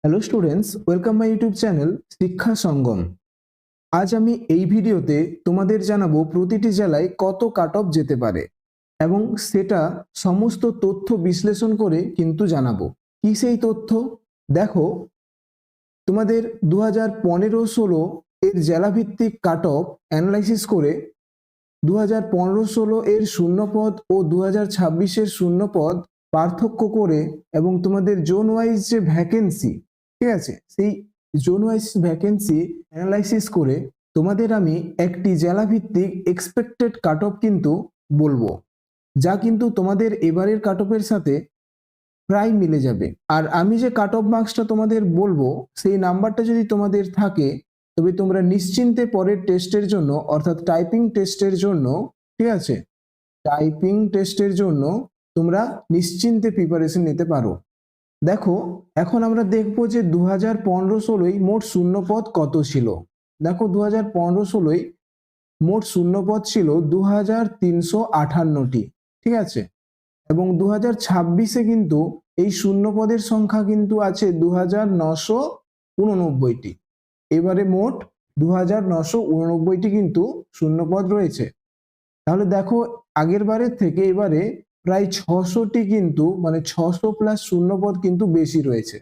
Hello students, welcome my YouTube channel শিক্ষা সঙ্গম। আজ আমি এই ভিডিওতে তোমাদের জানাবো প্রতিটি জেলায় কত কাট অফ যেতে পারে এবং সেটা সমস্ত তথ্য বিশ্লেষণ করে কিন্তু জানাবো। কি সেই তথ্য? দেখো, তোমাদের 2015-16 এর জেলাভিত্তিক কাট অফ অ্যানালাইসিস করে 2015-16 এর শূন্যপদ ও 2026-এর শূন্যপদ পার্থক্য করে এবং তোমাদের জোন ওয়াইজ যে ভ্যাকেন্সি, ঠিক আছে, সেই জোন ওয়াইজ ভ্যাকেন্সি অ্যানালাইসিস করে তোমাদের আমি একটি জেলাভিত্তিক এক্সপেক্টেড কাট অফ কিন্তু বলবো, যা কিন্তু তোমাদের এবারের কাট অফের সাথে প্রায় মিলে যাবে। আর আমি যে কাট অফ মার্কসটা তোমাদের বলবো, সেই নাম্বারটা যদি তোমাদের থাকে তবে তোমরা নিশ্চিন্তে পরের টেস্টের জন্য, অর্থাৎ টাইপিং টেস্টের জন্য, ঠিক আছে, টাইপিং টেস্টের জন্য তোমরা নিশ্চিন্তে প্রিপারেশন নিতে পারো। দেখো, এখন আমরা দেখবো যে 2015-16 মোট শূন্যপদ কত ছিল। দেখো, 2015-16 মোট শূন্যপদ ছিল 2358টি, ঠিক আছে, এবং 2026-এ কিন্তু এই শূন্যপদের সংখ্যা কিন্তু আছে 2989টি। এবারে মোট 2989টি কিন্তু শূন্যপদ রয়েছে। তাহলে দেখো, আগের বারের থেকে এবারে প্রায় 600টি কিন্তু, মানে 600 প্লাস শূন্যপদ কিন্তু বেশি রয়েছে।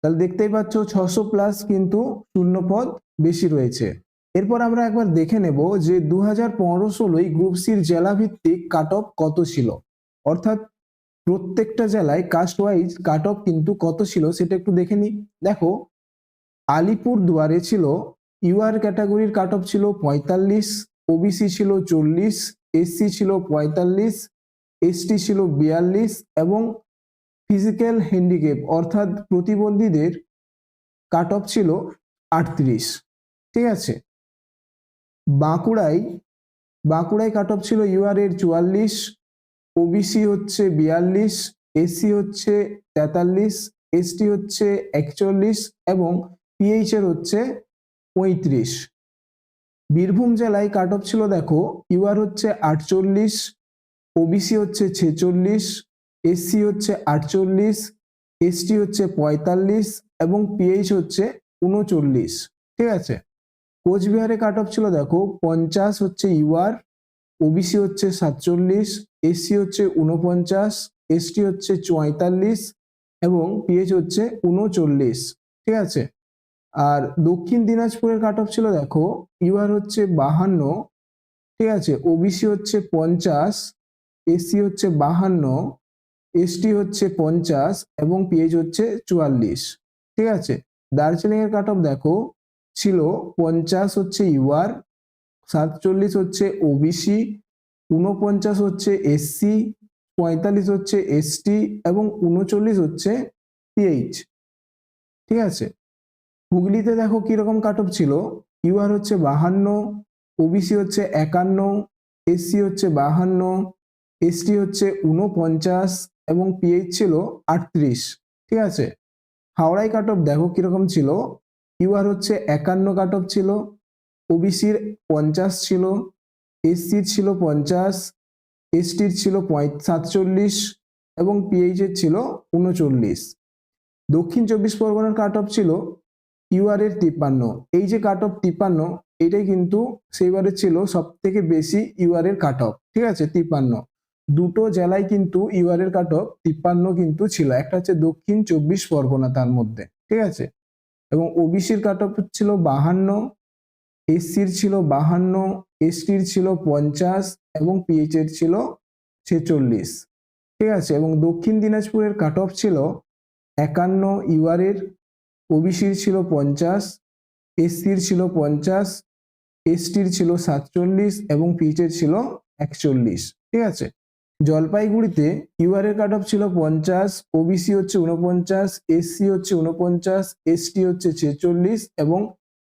তাহলে দেখতেই পাচ্ছ 600 প্লাস কিন্তু শূন্যপদ বেশি রয়েছে। এরপর আমরা একবার দেখে নেব যে 2015-16 গ্রুপ সির জেলা ভিত্তিক কাট অফ কত ছিল, অর্থাৎ প্রত্যেকটা জেলায় কাস্ট ওয়াইজ কাট অফ কিন্তু কত ছিল সেটা একটু দেখে নিই। দেখো, আলিপুর দুয়ারে ছিল ইউআর ক্যাটাগরির কাট অফ ছিল 45, ওবিসি ছিল 40, এসসি ছিল 45, এসটি ছিল 42 এবং ফিজিক্যাল হ্যান্ডিক্যাপ অর্থাৎ প্রতিবন্ধীদের কাট অফ ছিল 38, ঠিক আছে। বাঁকুড়ায় কাট অফ ছিল ইউআর এর 44, ওবিসি হচ্ছে 42, এসসি হচ্ছে 43, এসটি হচ্ছে 41 এবং পিএইচ এর হচ্ছে 35। বীরভূম জেলায় কাট অফ ছিল, দেখো, ইউআর হচ্ছে 48, ওবিসি হচ্ছে 46, এসসি হচ্ছে 48, এসটি হচ্ছে 45 এবং পিএইচ হচ্ছে 39, ঠিক আছে। কোচবিহারে কাট অফ ছিল, দেখো, 50 হচ্ছে ইউআর, ওবিসি হচ্ছে 47, এসসি হচ্ছে 49, এসটি হচ্ছে 44 এবং পিএইচ হচ্ছে 39, ঠিক আছে। আর দক্ষিণ দিনাজপুরের কাট অফ ছিল, দেখো, ইউআর হচ্ছে 52, ঠিক আছে, ওবিসি হচ্ছে 50, এসসি হচ্ছে 52, এসটি হচ্ছে 50 এবং পিএইচ হচ্ছে 44, ঠিক আছে। দার্জিলিং এর কাট অফ দেখো ছিল 50 হচ্ছে ইউআর, 47 হচ্ছে ওবিসি, 49 হচ্ছে এসসি, 45 হচ্ছে এসটি এবং 39 হচ্ছে পিএইচ, ঠিক আছে। হুগলিতে দেখো কিরকম কাট অফ ছিল, ইউআর হচ্ছে 52, ওবিসি হচ্ছে 51, এসসি হচ্ছে 52, এসটি হচ্ছে 49 এবং পিএইচ ছিল 38, ঠিক আছে। হাওড়ায় কাট অফ দেখো কিরকম ছিল, ইউআর হচ্ছে 51 কাট অফ ছিল, ওবিসির 50 ছিল, এসসির ছিল 50, এসটির ছিল 47 এবং পিএইচ এর ছিল 39। দক্ষিণ 24 পরগনার কাট অফ ছিল ইউআর এর 53। এই যে কাট অফ 53, এটাই কিন্তু সেইবারে ছিল সব থেকে বেশি ইউআর এর কাট অফ, ঠিক আছে, 53। দুটো জেলায় কিন্তু ইউআর এর কাট অফ 53 কিন্তু ছিল, একটা হচ্ছে দক্ষিণ 24 পরগনা তার মধ্যে, ঠিক আছে। এবং ওবিসির কাট অফ ছিল 52, এসসির ছিল 52, এসটির ছিল 50 এবং পিএইচ এর ছিল 46, ঠিক আছে। এবং দক্ষিণ দিনাজপুরের কাট অফ ছিল 51 ইউআর এর, ওবিসির ছিল 50, এসসির ছিল 50, এসটির ছিল 47 এবং পিএইচ এর ছিল 41, ঠিক আছে। জলপাইগুড়িতে ইউআর এর কাট অফ ছিল 50, ওবিসি হচ্ছে 49, এসসি হচ্ছে 49, এসটি হচ্ছে 46 এবং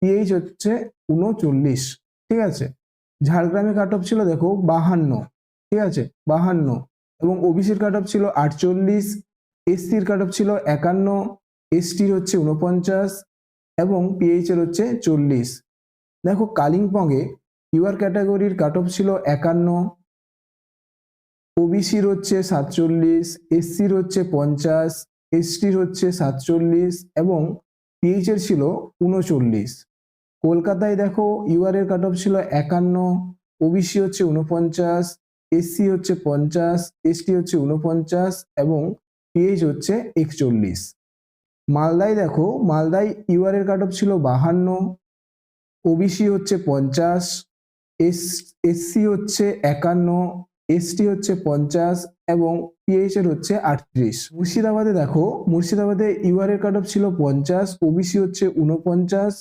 পিএইচ হচ্ছে 39, ঠিক আছে। ঝাড়গ্রামে কাট অফ ছিল, দেখো, 52, ঠিক আছে, 52 এবং ওবিসির কাট অফ ছিল 48, এসসির কাট অফ ছিল 51, এসটির হচ্ছে 49 এবং পিএইচ এর হচ্ছে 40। দেখো, কালিম্পংয়ে ইউআর ক্যাটাগরির কাট অফ ছিল 51, ওবিসির হচ্ছে 47, এসসির হচ্ছে 50, এসটির হচ্ছে 47 এবং পিএইচ এর ছিল 39। কলকাতায় দেখো ইউআর এর কাট অফ ছিল 51, ওবিসি হচ্ছে 49, এসসি হচ্ছে 50, এসটি হচ্ছে 49 এবং পিএইচ হচ্ছে 41। মালদায় দেখো, মালদায় ইউআর এর কাট অফ ছিল 52, ওবিসি হচ্ছে 50, এসসি হচ্ছে 51, এসটি হচ্ছে 50 এবং পিএইচ এর হচ্ছে 38। মুর্শিদাবাদে দেখো, মুর্শিদাবাদে ইউআর এর কাট অফ ছিল 50, ওবিসি হচ্ছে 49,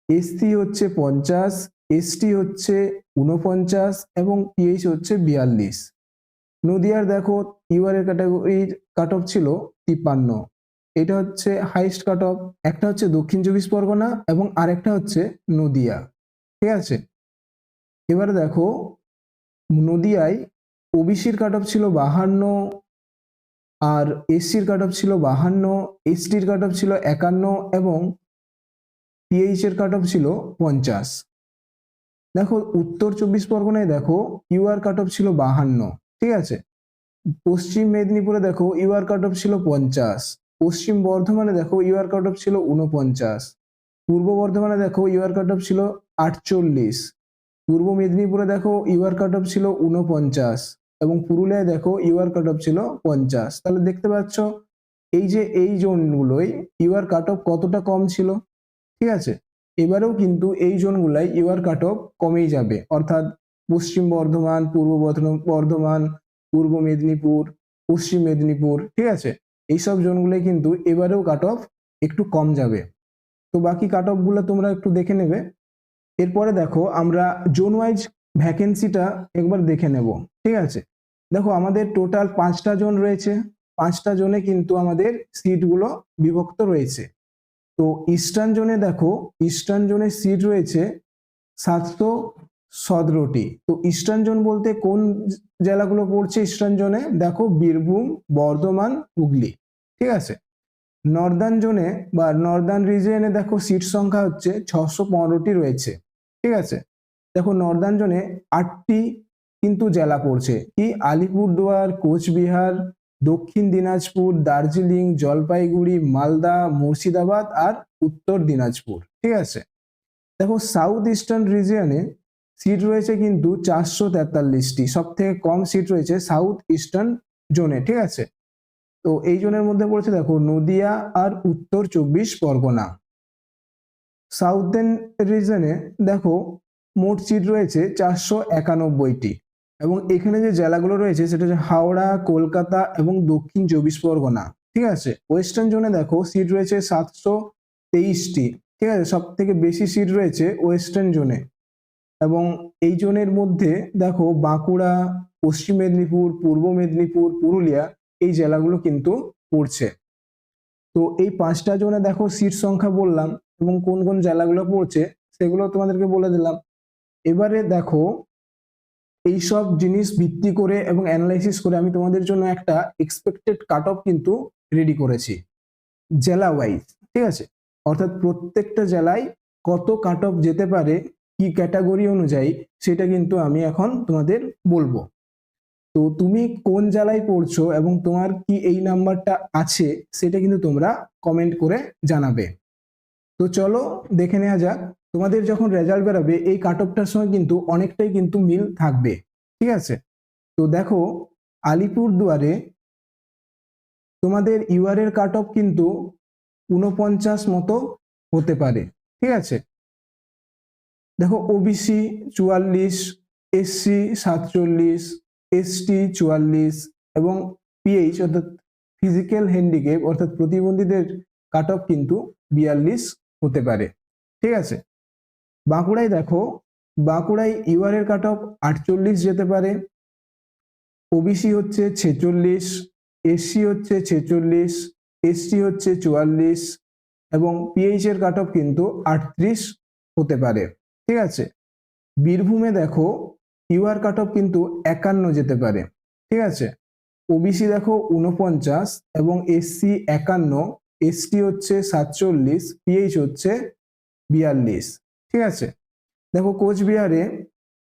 এসসি হচ্ছে 50, এসটি হচ্ছে 49 এবং পিএইচ হচ্ছে 42। নদিয়ার দেখো ইউআর এর ক্যাটাগরির কাট অফ ছিল 53। এটা হচ্ছে হাইস্ট কাট অফ। একটা হচ্ছে দক্ষিণ চব্বিশ পরগনা এবং আরেকটা হচ্ছে নদিয়া, ঠিক আছে। এবারে দেখো নদিয়ায় ওবিসির কাট অফ ছিল 52 আর এসসির কাট অফ ছিল 52, এসটির কাট অফ ছিল 51 এবং পিএইচ এর কাট অফ ছিল 50। দেখো উত্তর চব্বিশ পরগনায় দেখো ইউআর কাট অফ ছিল 52, ঠিক আছে। পশ্চিম মেদিনীপুরে দেখো ইউআর কাট অফ ছিল 50, পশ্চিম বর্ধমানে দেখো ইউআর কাট অফ ছিল 49, পূর্ব বর্ধমানে দেখো ইউআর কাট অফ ছিল 48, পূর্ব মেদিনীপুরে দেখো ইউআর কাট অফ ছিল 49 এবং পুরুলিয়ায় দেখো ইউআর কাট অফ ছিল 50। তাহলে দেখতে পাচ্ছ এই যে এই জোনগুলোই ইউআর কাট অফ কতটা কম ছিল, ঠিক আছে। এবারেও কিন্তু এই জোনগুলাই ইউআর কাট অফ কমেই যাবে, অর্থাৎ পশ্চিম বর্ধমান, পূর্ব বর্ধমান, পূর্ব মেদিনীপুর, পশ্চিম মেদিনীপুর, ঠিক আছে। এইসব জোনগুলোই কিন্তু এবারেও কাট অফ একটু কম যাবে। তো বাকি কাট অফ গুলো তোমরা একটু দেখে নেবে। এরপরে দেখো আমরা জোন ওয়াইজ ভ্যাকেন্সিটা একবার দেখে নেব, ঠিক আছে। দেখো আমাদের টোটাল 5টা জোন রয়েছে, 5টা জোনে কিন্তু আমাদের সিটগুলো বিভক্ত রয়েছে। তো ইস্টার্ন জোনে দেখো, ইস্টার্ন জোনে সিট রয়েছে 717টি। তো ইস্টার্ন জোন বলতে কোন জেলাগুলো পড়ছে ইস্টার্ন জোনে? দেখো বীরভূম, বর্ধমান, হুগলি, ঠিক আছে। নর্দার্ন জোনে বা নর্দার্ন রিজিয়নে দেখো সিট সংখ্যা হচ্ছে 615টি রয়েছে, ঠিক আছে। দেখো নর্দার্ন জোনে 8টি কিন্তু জেলা পড়ছে, কি? আলিপুরদুয়ার, কোচবিহার, দক্ষিণ দিনাজপুর, দার্জিলিং, জলপাইগুড়ি, মালদা, মুর্শিদাবাদ আর উত্তর দিনাজপুর, ঠিক আছে। দেখো সাউথ ইস্টার্ন রিজিয়নে সিট রয়েছে কিন্তু 443টি, সব থেকে কম সিট রয়েছে সাউথ ইস্টার্ন জোনে, ঠিক আছে। তো এই জোনের মধ্যে পড়ছে দেখো নদিয়া আর উত্তর চব্বিশ পরগনা। সাউথার্ন রিজনে দেখো মোট সিট রয়েছে 491টি এবং এখানে যে জেলাগুলো রয়েছে সেটা হচ্ছে হাওড়া, কলকাতা এবং দক্ষিণ চব্বিশ পরগনা, ঠিক আছে। ওয়েস্টার্ন জোনে দেখো সিট রয়েছে 723টি, ঠিক আছে। সব থেকে বেশি সিট রয়েছে ওয়েস্টার্ন জোনে এবং এই জোনের মধ্যে দেখো বাঁকুড়া, পশ্চিম মেদিনীপুর, পূর্ব মেদিনীপুর, পুরুলিয়া এই জেলাগুলো কিন্তু পড়ছে। তো এই 5টা জোনে দেখো সিট সংখ্যা বললাম এবং কোন কোন জেলাগুলো পড়ছে সেগুলো তোমাদেরকে বলে দিলাম। এবারে দেখো এইসব জিনিস ভিত্তি করে এবং অ্যানালাইসিস করে আমি তোমাদের জন্য একটা এক্সপেক্টেড কাট অফ কিন্তু রেডি করেছি জেলা ওয়াইজ, ঠিক আছে। অর্থাৎ প্রত্যেকটা জেলায় কত কাট অফ যেতে পারে কি ক্যাটাগরি অনুযায়ী সেটা কিন্তু আমি এখন তোমাদের বলবো। তো তুমি কোন জেলায় পড়ছো এবং তোমার কি এই নাম্বারটা আছে সেটা কিন্তু তোমরা কমেন্ট করে জানাবে। তো চলো দেখে নেওয়া যাক। তোমাদের যখন রেজাল্ট বেরোবে এই কাট অফটার সঙ্গে কিন্তু অনেকটাই কিন্তু মিল থাকবে, ঠিক আছে। তো দেখো আলিপুরদুয়ারে তোমাদের ইউআর এর কাট অফ কিন্তু 49 মতো হতে পারে, ঠিক আছে। দেখো ওবিসি 44, এসসি 47, এসটি 44 এবং পিএইচ অর্থাৎ ফিজিক্যাল হ্যান্ডিক্যাপ অর্থাৎ প্রতিবন্ধীদের কাট অফ কিন্তু 42 হতে পারে, ঠিক আছে। বাঁকুড়ায় দেখো, বাঁকুড়ায় ইউআর এর কাট অফ 48 যেতে পারে, ওবিসি হচ্ছে 46, এসসি হচ্ছে 46, এসটি হচ্ছে 44 এবং পিএইচ এর কাট অফ কিন্তু 38 হতে পারে, ঠিক আছে। বীরভূমে দেখো ইউআর কাট অফ কিন্তু 51 যেতে পারে, ঠিক আছে। ওবিসি দেখো 49 এবং এসসি 51, এসটি হচ্ছে 47, পিএইচ হচ্ছে 42, ঠিক আছে। দেখো কোচবিহারে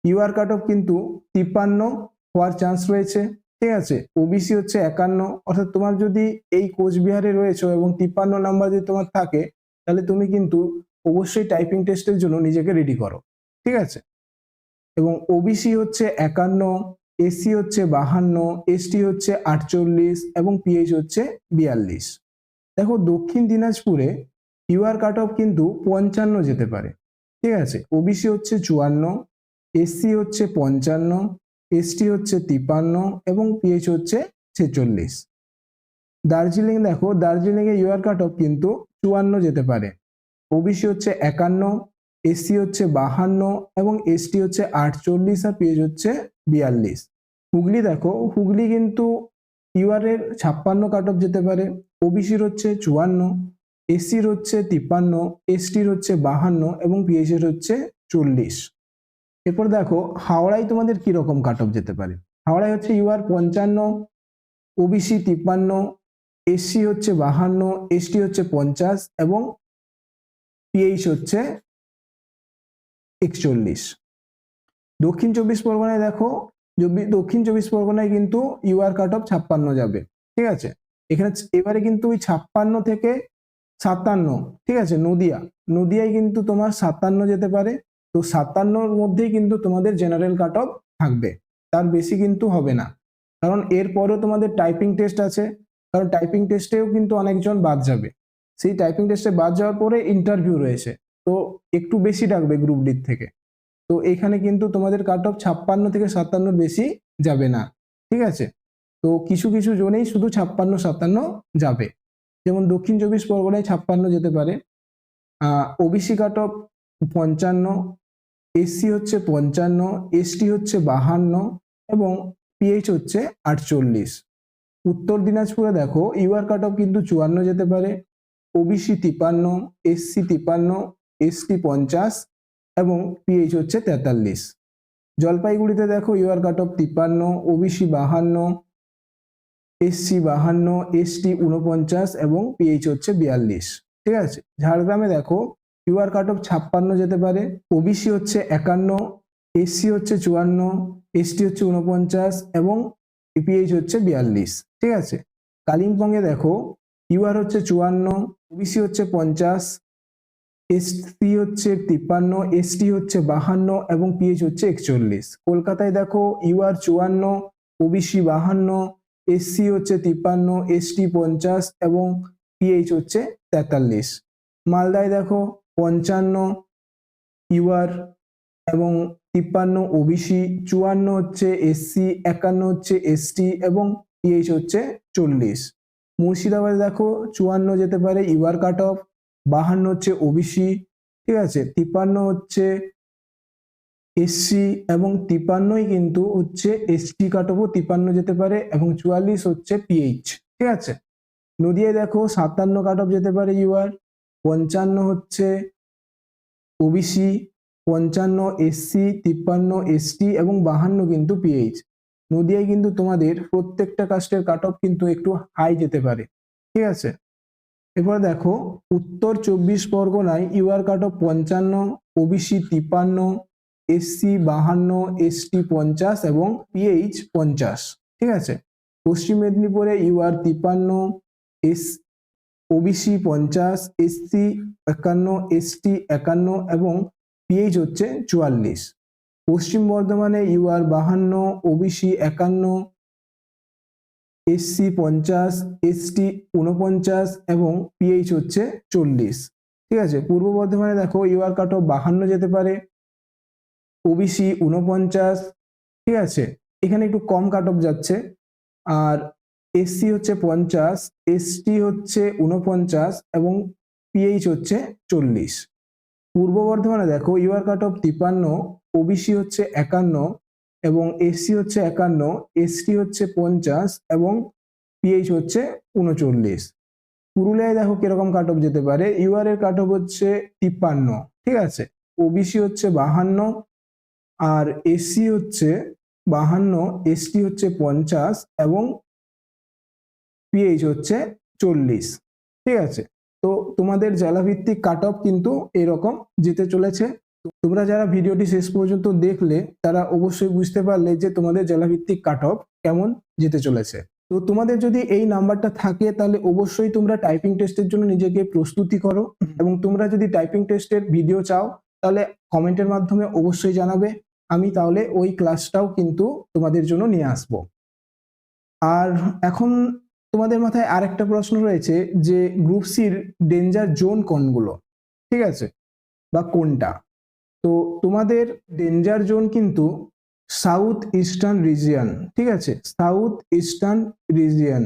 ইউআর কাট অফ কিন্তু 53 হওয়ার চান্স রয়েছে ঠিক আছে। ওবিসি হচ্ছে 51, অর্থাৎ তোমার যদি এই কোচবিহারে রয়েছে এবং 53 নাম্বার যদি তোমার থাকে, তাহলে তুমি কিন্তু অবশ্যই টাইপিং টেস্টের জন্য নিজেকে রেডি করো। ঠিক আছে। এবং ওবিসি হচ্ছে 51, এসসি হচ্ছে 52, এসটি হচ্ছে 48 এবং পিএইচ হচ্ছে 42। দেখো দক্ষিণ দিনাজপুরে ইউআর কাট অফ কিন্তু 55 যেতে পারে। ঠিক আছে। ওবিসি হচ্ছে 54, এসসি হচ্ছে 55, এসটি হচ্ছে 53 এবং পিএইচ হচ্ছে 46। দার্জিলিং দেখো, দার্জিলিং এ ইউআর কাট অফ কিন্তু 54 যেতে পারে। ওবিসি হচ্ছে 51, এসসি হচ্ছে 52 এবং এসটি হচ্ছে 48 আর পিএইচ হচ্ছে 42। হুগলি দেখো, হুগলি কিন্তু ইউআর এর 56 কাট অফ যেতে পারে। ওবিসির হচ্ছে 54, এসসির হচ্ছে 53, এসটির হচ্ছে 52 এবং পিএইচ এর হচ্ছে 40। এরপর দেখো হাওড়ায় তোমাদের কিরকম কাট অফ যেতে পারে। হাওড়ায় হচ্ছে ইউআর 55, ওবিসি 53, এসসি হচ্ছে 52, এসটি হচ্ছে 50 এবং পিএইচ হচ্ছে 41। দক্ষিণ চব্বিশ পরগনায় দেখো, দক্ষিণ চব্বিশ পরগনায় কিন্তু ইউআর কাট অফ 56 যাবে। ঠিক আছে। এখানে এবারে কিন্তু ওই 56 থেকে 57, ঠিক আছে, নদিয়ায় কিন্তু তোমার 57 যেতে পারে। তো 57-র মধ্যেই কিন্তু তোমাদের জেনারেল কাট অফ থাকবে, তার বেশি কিন্তু হবে না। কারণ এরপরেও তোমাদের টাইপিং টেস্ট আছে, কারণ টাইপিং টেস্টেও কিন্তু অনেকজন বাদ যাবে। সেই টাইপিং টেস্টে বাদ যাওয়ার পরে ইন্টারভিউ রয়েছে, তো একটু বেশি ডাকবে গ্রুপ ডি থেকে। তো এখানে কিন্তু তোমাদের কাট অফ 56 থেকে 57-র বেশি যাবে না। ঠিক আছে। তো কিছু কিছু জোনেই শুধু 56-57 যাবে, যেমন দক্ষিণ চব্বিশ পরগনায় 56 যেতে পারে। ওবিসি কাট অফ 55, এসসি হচ্ছে 55, এসটি হচ্ছে 52 এবং পিএইচ হচ্ছে 48। উত্তর দিনাজপুরে দেখো ইউআর কাট অফ কিন্তু 54 যেতে পারে। ওবিসি 53, এসসি 53, এসটি 50 এবং পিএইচ হচ্ছে 43। জলপাইগুড়িতে দেখো UR cut off 53, OBC 52, SC 52, ST 49 এবং পিএইচ হচ্ছে 42। ঠিক আছে। ঝাড়গ্রামে দেখো ইউআর কাট অফ 56 যেতে পারে। ওবিসি হচ্ছে 51, এসসি হচ্ছে 54, এসটি হচ্ছে 49 এবং পিএইচ হচ্ছে 42। ঠিক আছে। কালিম্পংয়ে দেখো ইউআর হচ্ছে 54, ওবিসি হচ্ছে 50, এসসি হচ্ছে 53, এসটি হচ্ছে 52 এবং পিএইচ হচ্ছে 41। কলকাতায় দেখো ইউআর 54, ওবিসি 52, এসসি হচ্ছে 53, এসটি 50 এবং পিএইচ হচ্ছে 43। মালদায় দেখো 55 ইউআর এবং 53 ওবিসি, 54 হচ্ছে এসসি, 51 হচ্ছে এসটি এবং পিএইচ হচ্ছে 40। মুর্শিদাবাদে দেখো 54 যেতে পারে ইউআর কাট অফ, 52 হচ্ছে ওবিসি, ঠিক আছে, 53 হচ্ছে এসসি এবং 53ই কিন্তু হচ্ছে এসটি কাট অফও 53 যেতে পারে এবং 44 হচ্ছে পিএইচ। ঠিক আছে। নদিয়ায় দেখো 57 কাট অফ যেতে পারে ইউআর, 55 হচ্ছে ওবিসি, 55 এসসি, 53 এসটি এবং 52 কিন্তু পিএইচ। নদিয়ায় কিন্তু তোমাদের প্রত্যেকটা কাস্টের কাট অফ কিন্তু একটু হাই যেতে পারে। ঠিক আছে। এরপর দেখো উত্তর 24 পরগনায় UR cut off 55, OBC 53, SC 52, ST 50 এবং পিএইচ 50। ঠিক আছে। পশ্চিম মেদিনীপুরে ইউআর 53, ওবিসি 50, এসসি 51, এসটি 51 এবং পিএইচ হচ্ছে 44। পশ্চিম বর্ধমানে ইউআর 52, ওবিসি 51, এসসি 50, এসটি 49 এবং পিএইচ হচ্ছে 40। ঠিক আছে। পূর্ব বর্ধমানে দেখো ইউআর কাট অফ 52 যেতে পারে, ওবিসি 49, ঠিক আছে, এখানে একটু কম কাট অফ যাচ্ছে। আর এসসি হচ্ছে 50, এসটি হচ্ছে 49 এবং পিএইচ হচ্ছে 40। পূর্ব বর্ধমানে দেখো ইউআর কাট অফ 53, ওবিসি হচ্ছে 51 এবং এসসি হচ্ছে 51, এসটি হচ্ছে 50 এবং পিএইচ হচ্ছে 39। পুরুলিয়ায় দেখো কিরকম কাট অফ যেতে পারে। ইউআর এর কাট অফ হচ্ছে 53, ঠিক আছে, ওবিসি হচ্ছে 52 আর এসসি হচ্ছে 52, এসটি হচ্ছে 50 এবং পিএইচ হচ্ছে 40। ঠিক আছে। তো তোমাদের জেলাভিত্তিক কাট অফ কিন্তু এরকম যেতে চলেছে। তোমরা যারা ভিডিওটি শেষ পর্যন্ত দেখলে তারা অবশ্যই বুঝতে পারলে যে তোমাদের জেলাভিত্তিক কাট অফ কেমন যেতে চলেছে। তো তোমাদের যদি এই নাম্বারটা থাকে তাহলে অবশ্যই তোমরা টাইপিং টেস্টের জন্য নিজেকে প্রস্তুতি করো, এবং তোমরা যদি টাইপিং টেস্টের ভিডিও চাও তাহলে কমেন্টের মাধ্যমে অবশ্যই জানাবে, আমি তাহলে ওই ক্লাসটাও কিন্তু তোমাদের জন্য নিয়ে আসব। আর এখন তোমাদের মাথায় আরেকটা প্রশ্ন রয়েছে যে গ্রুপ সির ডেঞ্জার জোন কোনগুলো, ঠিক আছে, বা কোনটা। তো তোমাদের ডেঞ্জার জোন কিন্তু সাউথ ইস্টার্ন রিজিয়ন, ঠিক আছে, সাউথ ইস্টার্ন রিজিয়ন।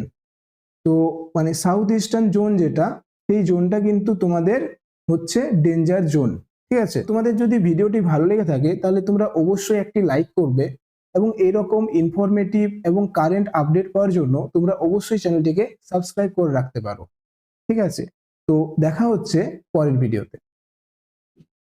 তো মানে সাউথ ইস্টার্ন জোন যেটা, সেই জোনটা কিন্তু তোমাদের হচ্ছে ডেঞ্জার জোন, ঠিক আছে। তোমাদের যদি ভিডিওটি ভালো লেগে থাকে তাহলে তোমরা অবশ্যই একটি লাইক করবে, এবং এরকম ইনফরমেটিভ এবং কারেন্ট আপডেট পাওয়ার জন্য তোমরা অবশ্যই চ্যানেলটিকে সাবস্ক্রাইব করে রাখতে পারো, ঠিক আছে। তো দেখা হচ্ছে পরের ভিডিওতে।